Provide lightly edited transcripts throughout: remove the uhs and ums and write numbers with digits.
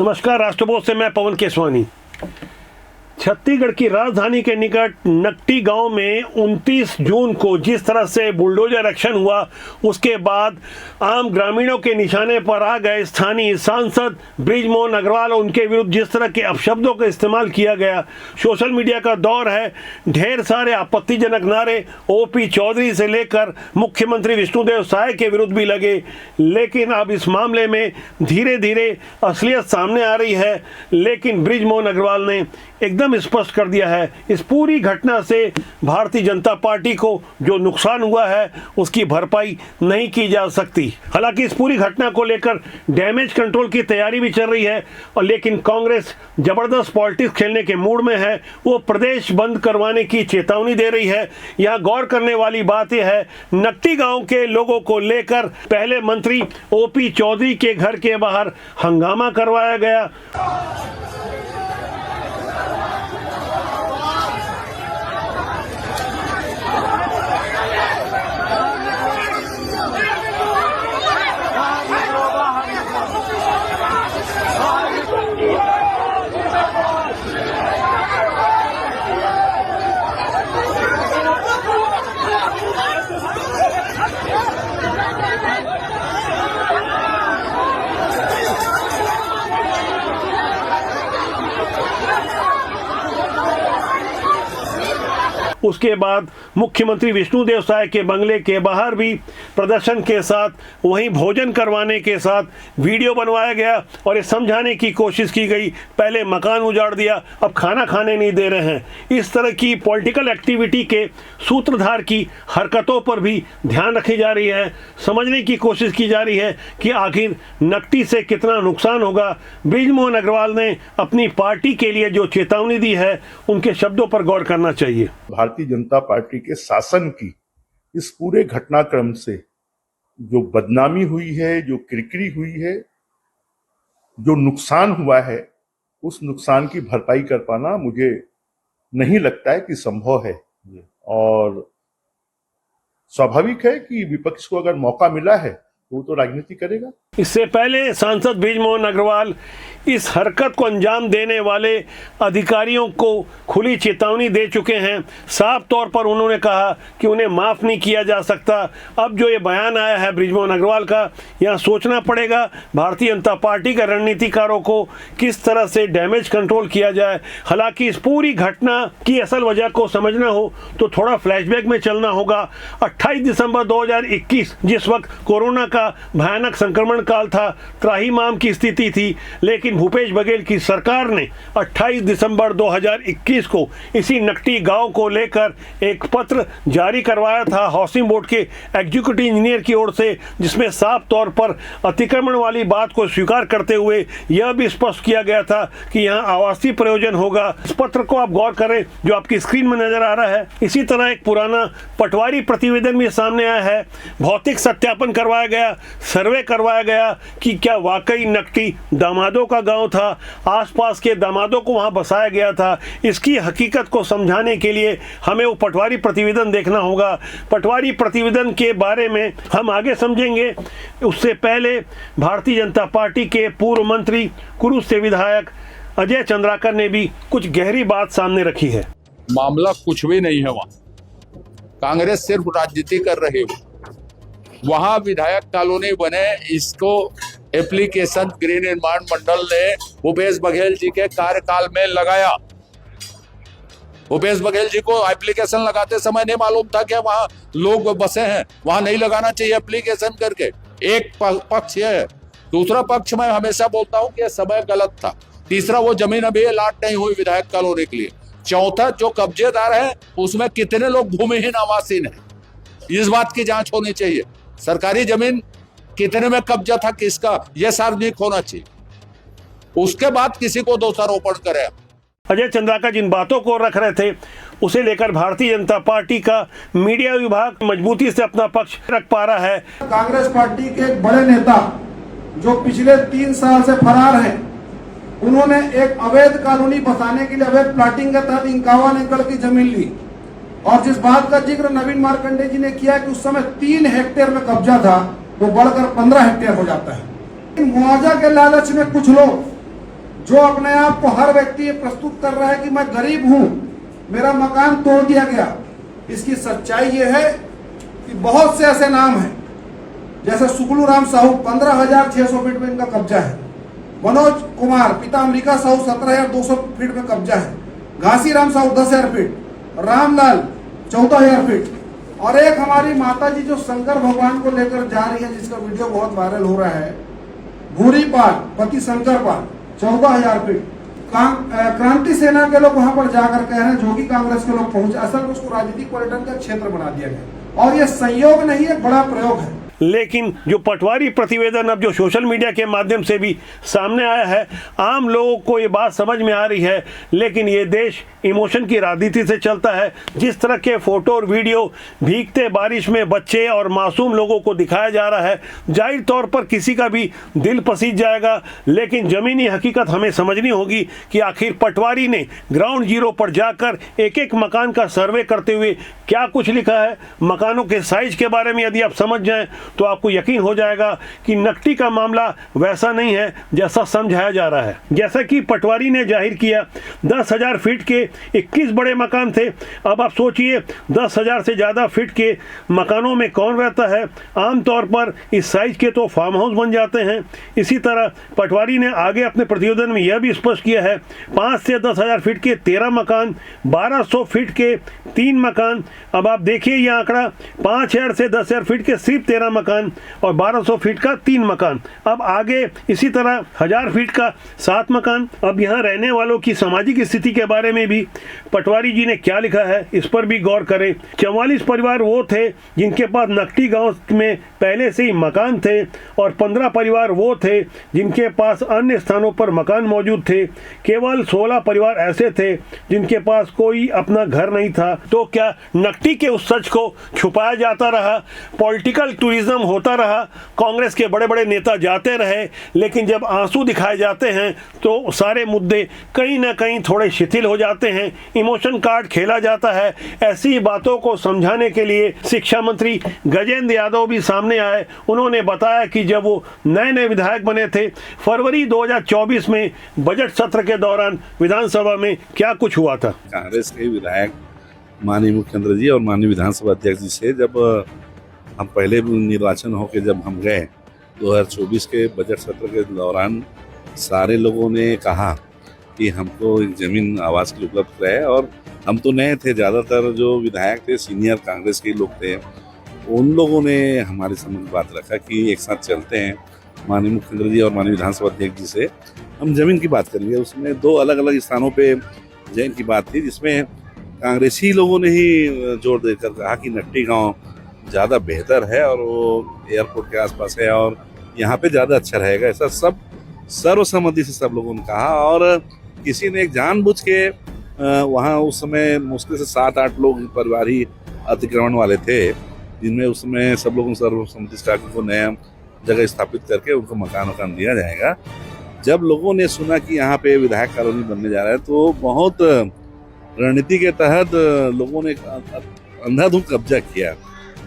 नमस्कार, राष्ट्रबोध से मैं पवन केसवानी। छत्तीसगढ़ की राजधानी के निकट नकटी गांव में 29 जून को जिस तरह से बुलडोजर एक्शन हुआ, उसके बाद आम ग्रामीणों के निशाने पर आ गए स्थानीय सांसद बृजमोहन अग्रवाल। उनके विरुद्ध जिस तरह के अपशब्दों का इस्तेमाल किया गया, सोशल मीडिया का दौर है, ढेर सारे आपत्तिजनक नारे ओपी चौधरी से लेकर मुख्यमंत्री विष्णुदेव साय के विरुद्ध भी लगे। लेकिन अब इस मामले में धीरे धीरे असलियत सामने आ रही है। लेकिन बृजमोहन अग्रवाल ने एकदम स्पष्ट कर दिया है, इस पूरी घटना से भारतीय जनता पार्टी को जो नुकसान हुआ है उसकी भरपाई नहीं की जा सकती। हालांकि इस पूरी घटना को लेकर डैमेज कंट्रोल की तैयारी भी चल रही है, और लेकिन कांग्रेस जबरदस्त पॉलिटिक्स खेलने के मूड में है। वो प्रदेश बंद करवाने की चेतावनी दे रही है। यहाँ गौर करने वाली बात यह है, नकटी गांव के लोगों को लेकर पहले मंत्री ओपी चौधरी के घर के बाहर हंगामा करवाया गया। उसके बाद मुख्यमंत्री विष्णुदेव साय के बंगले के बाहर भी प्रदर्शन के साथ, वहीं भोजन करवाने के साथ वीडियो बनवाया गया और ये समझाने की कोशिश की गई, पहले मकान उजाड़ दिया, अब खाना खाने नहीं दे रहे हैं। इस तरह की पॉलिटिकल एक्टिविटी के सूत्रधार की हरकतों पर भी ध्यान रखी जा रही है। समझने की कोशिश की जा रही है कि आखिर नकटी से कितना नुकसान होगा। बृजमोहन अग्रवाल ने अपनी पार्टी के लिए जो चेतावनी दी है, उनके शब्दों पर गौर करना चाहिए। भारतीय जनता पार्टी के शासन की इस पूरे घटनाक्रम से जो बदनामी हुई है, जो किरकिरी हुई है, जो नुकसान हुआ है, उस नुकसान की भरपाई कर पाना मुझे नहीं लगता है कि संभव है। और स्वाभाविक है कि विपक्ष को अगर मौका मिला है तो वो तो राजनीति करेगा। इससे पहले सांसद बृजमोहन अग्रवाल इस हरकत को अंजाम देने वाले अधिकारियों को खुली चेतावनी दे चुके हैं। साफ तौर पर उन्होंने कहा कि उन्हें माफ़ नहीं किया जा सकता। अब जो ये बयान आया है बृजमोहन अग्रवाल का, यहाँ सोचना पड़ेगा भारतीय जनता पार्टी के रणनीतिकारों को किस तरह से डैमेज कंट्रोल किया जाए। हालांकि इस पूरी घटना की असल वजह को समझना हो तो थोड़ा फ्लैशबैक में चलना होगा। 28 दिसंबर 2021, जिस वक्त कोरोना का भयानक संक्रमण काल था, त्राहिमाम की स्थिति थी, लेकिन भूपेश बघेल की सरकार ने 28 दिसंबर 2021 को इसी नकटी गांव को लेकर एक पत्र जारी करवाया था हाउसिंग बोर्ड के एग्जीक्यूटिव इंजीनियर की ओर से, जिसमें साफ तौर पर अतिक्रमण वाली बात को स्वीकार करते हुए यह भी स्पष्ट किया गया था कि यहां आवासीय प्रयोजन होगा। इस पत्र को आप गौर करें जो आपकी स्क्रीन में नजर आ रहा है। इसी तरह एक पुराना पटवारी प्रतिवेदन भी सामने आया है। भौतिक सत्यापन करवाया गया, सर्वे करवाया गया कि क्या वाकई नकटी दामादों का गांव था, आसपास के दामादों को वहां बसाया गया था। इसकी हकीकत को समझाने के लिए हमें वो पटवारी प्रतिवेदन देखना होगा। पटवारी प्रतिवेदन के बारे में हम आगे समझेंगे। उससे पहले भारतीय जनता पार्टी के पूर्व मंत्री, कुरुद से विधायक अजय चंद्राकर ने भी कुछ गहरी बात सामने रखी है। मामला कुछ भी नहीं है, वहां कांग्रेस सिर्फ राजनीति कर रही है। वहां विधायक कॉलोनी बने, इसको एप्लीकेशन गृह निर्माण मंडल ने भूपेश बघेल जी के कार्यकाल में लगाया। भूपेश बघेल जी को एप्लीकेशन लगाते समय नहीं मालूम था कि वहां लोग बसे हैं, वहां नहीं लगाना चाहिए एप्लीकेशन करके। एक पक्ष है। दूसरा पक्ष मैं हमेशा बोलता हूं कि समय गलत था। तीसरा, वो जमीन अभी अलॉट नहीं हुई विधायक कॉलोनी के लिए। चौथा, जो कब्जेदार है उसमें कितने लोग भूमिहीन आवासीन है, इस बात की जांच होनी चाहिए। सरकारी जमीन कितने में कब्जा था किसका, यह सार्वजनिक होना चाहिए। उसके बाद किसी को दोषारोपण करें। अजय चंद्राकर जिन बातों को रख रहे थे, उसे लेकर भारतीय जनता पार्टी का मीडिया विभाग मजबूती से अपना पक्ष रख पा रहा है। कांग्रेस पार्टी के एक बड़े नेता जो पिछले 3 साल से फरार हैं, उन्होंने एक अवैध कॉलोनी बसाने के लिए अवैध प्लाटिंग के तहत 51 एकड़ की जमीन ली। और जिस बात का जिक्र नवीन मार्कंडे जी ने किया कि उस समय 3 हेक्टेयर में कब्जा था, वो बढ़कर 15 हेक्टेयर हो जाता है। मुआवजा के लालच में कुछ लोग जो अपने आप को हर व्यक्ति ये प्रस्तुत कर रहा है कि मैं गरीब हूं, मेरा मकान तोड़ दिया गया। इसकी सच्चाई ये है कि बहुत से ऐसे नाम हैं, जैसे सुगलू राम साहू 15,600 फीट में इनका कब्जा है, मनोज कुमार पिता अमरीका साहू 17,200 फीट में कब्जा है, घासी राम साहू 10,000 फीट, रामलाल 14,000 फीट, और एक हमारी माता जी जो शंकर भगवान को लेकर जा रही है, जिसका वीडियो बहुत वायरल हो रहा है, भूरी पाल पति शंकर पाल 14,000 फीट। क्रांति सेना के लोग वहां पर जाकर कह रहे हैं जोगी कांग्रेस के लोग पहुंचे, असल में उसको राजनीतिक पर्यटन का क्षेत्र बना दिया गया, और यह संयोग नहीं है, बड़ा प्रयोग है। लेकिन जो पटवारी प्रतिवेदन अब जो सोशल मीडिया के माध्यम से भी सामने आया है, आम लोगों को ये बात समझ में आ रही है, लेकिन ये देश इमोशन की राजनीति से चलता है। जिस तरह के फोटो और वीडियो भीगते बारिश में बच्चे और मासूम लोगों को दिखाया जा रहा है, जाहिर तौर पर किसी का भी दिल पसीज जाएगा। लेकिन ज़मीनी हकीकत हमें समझनी होगी कि आखिर पटवारी ने ग्राउंड जीरो पर जाकर एक एक मकान का सर्वे करते हुए क्या कुछ लिखा है। मकानों के साइज के बारे में यदि आप समझ जाएं तो आपको यकीन हो जाएगा कि नकटी का मामला वैसा नहीं है जैसा समझाया जा रहा है। जैसा कि पटवारी ने जाहिर किया, 10,000 फीट के 21 बड़े मकान थे। अब आप सोचिए 10,000 से ज़्यादा फीट के मकानों में कौन रहता है। आमतौर पर इस साइज के तो फार्म हाउस बन जाते हैं। इसी तरह पटवारी ने आगे अपने प्रतिवेदन में यह भी स्पष्ट किया है, 5 से 10,000 फीट के 13 मकान, 1,200 फीट के 3 मकान। अब आप देखिए यह आंकड़ा, 5,000 से 10,000 फीट के सिर्फ 13 मकान और 1,200 फीट का 3 मकान। अब आगे इसी तरह 1,000 फीट का 7 मकान। अब यहाँ रहने वालों की सामाजिक स्थिति के बारे में भी पटवारी जी ने क्या लिखा है, इस पर भी गौर करें। 44 परिवार वो थे जिनके पास नकटी गांव में पहले से ही मकान थे, और 15 परिवार वो थे जिनके पास अन्य स्थानों पर मकान मौजूद थे। केवल 16 परिवार ऐसे थे जिनके पास कोई अपना घर नहीं था। तो क्या नकटी के उस सच को छुपाया जाता रहा, पॉलिटिकल टूरिज्म होता रहा, कांग्रेस के बड़े बड़े नेता जाते रहे, लेकिन जब आंसू दिखाए जाते हैं तो सारे मुद्दे कहीं ना कहीं थोड़े शिथिल हो जाते हैं, इमोशन कार्ड खेला जाता है। ऐसी बातों को समझाने के लिए शिक्षा मंत्री गजेंद्र यादव भी सामने आए। उन्होंने बताया कि जब वो नए विधायक बने थे फरवरी 2024 में बजट सत्र के दौरान विधानसभा में क्या कुछ हुआ था। कांग्रेस के विधायक माननीय मुख्यमंत्री जी और माननीय विधानसभा अध्यक्ष जी से जब हम पहले निर्वाचन होकर जब हम गए 2024 के बजट सत्र के दौरान, सारे लोगों ने कहा कि हमको एक ज़मीन आवास की उपलब्ध कराए। और हम तो नए थे, ज़्यादातर जो विधायक थे सीनियर कांग्रेस के लोग थे, उन लोगों ने हमारे समझ बात रखा कि एक साथ चलते हैं, माननीय मुख्यमंत्री जी और माननीय विधानसभा अध्यक्ष जी से हम ज़मीन की बात करेंगे। उसमें 2 अलग अलग स्थानों पे जमीन की बात थी, जिसमें कांग्रेसी लोगों ने ही जोर देकर कहा कि नकटी गांव ज़्यादा बेहतर है और वो एयरपोर्ट के आसपास है और यहाँ पे ज़्यादा अच्छा रहेगा। ऐसा सब सर्वसम्मति से सब लोगों ने कहा। और किसी ने एक जानबूझ के वहाँ उस समय मुश्किल से 7-8 लोग परिवार ही अतिक्रमण वाले थे, जिनमें उस समय सब लोगों सर्वसम्मति से कहा कि उनको नया जगह स्थापित करके उनको मकान दिया जाएगा। जब लोगों ने सुना कि यहाँ पे विधायक कॉलोनी बनने जा रहा है तो बहुत रणनीति के तहत लोगों ने अंधाधुंध कब्जा किया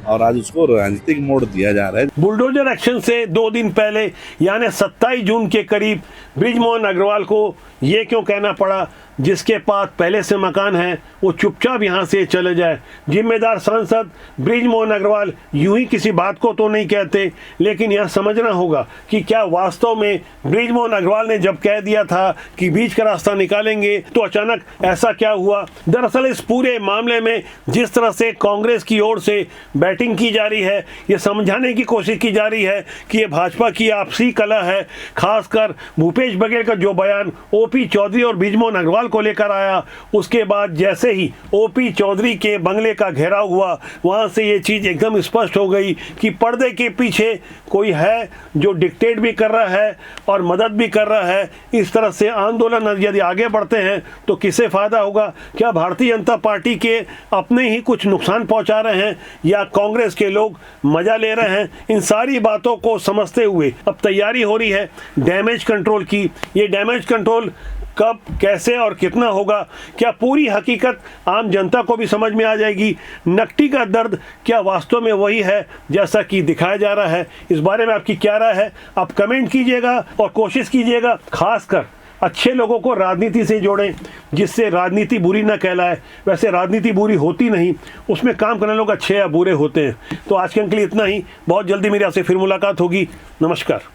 और आज उसको राजनीतिक मोड़ दिया जा रहा है। बुलडोजर एक्शन से 2 दिन पहले यानी 27 जून के करीब बृजमोहन अग्रवाल को ये क्यों कहना पड़ा जिसके पास पहले से मकान है वो चुपचाप यहाँ से चले जाए। जिम्मेदार सांसद बृजमोहन अग्रवाल यूं ही किसी बात को तो नहीं कहते, लेकिन यह समझना होगा कि क्या वास्तव में बृजमोहन अग्रवाल ने जब कह दिया था कि बीच का रास्ता निकालेंगे तो अचानक ऐसा क्या हुआ। दरअसल इस पूरे मामले में जिस तरह से कांग्रेस की ओर से बैटिंग की जा रही है, ये समझाने की कोशिश की जा रही है कि ये भाजपा की आपसी कला है। खासकर भूपेश बघेल का जो बयान ओपी चौधरी और बृजमोहन अग्रवाल को लेकर आया, उसके बाद जैसे ही ओपी चौधरी के बंगले का घेराव हुआ, वहां से ये चीज एकदम स्पष्ट हो गई कि पर्दे के पीछे कोई है जो डिक्टेट भी कर रहा है और मदद भी कर रहा है। इस तरह से आंदोलन यदि आगे बढ़ते हैं तो किसे फायदा होगा? क्या भारतीय जनता पार्टी के अपने ही कुछ नुकसान पहुंचा रहे हैं या कांग्रेस के लोग मजा ले रहे हैं? इन सारी बातों को समझते हुए अब तैयारी हो रही है डैमेज कंट्रोल की। ये डैमेज कंट्रोल कब, कैसे और कितना होगा? क्या पूरी हकीकत आम जनता को भी समझ में आ जाएगी? नकटी का दर्द क्या वास्तव में वही है जैसा कि दिखाया जा रहा है? इस बारे में आपकी क्या राय है? आप कमेंट कीजिएगा और कोशिश कीजिएगा खासकर अच्छे लोगों को राजनीति से जोड़ें, जिससे राजनीति बुरी ना कहलाए। वैसे राजनीति बुरी होती नहीं, उसमें काम करने लोग अच्छे या बुरे होते हैं। तो आज के अंक के लिए इतना ही। बहुत जल्दी मेरी आपसे फिर मुलाकात होगी। नमस्कार।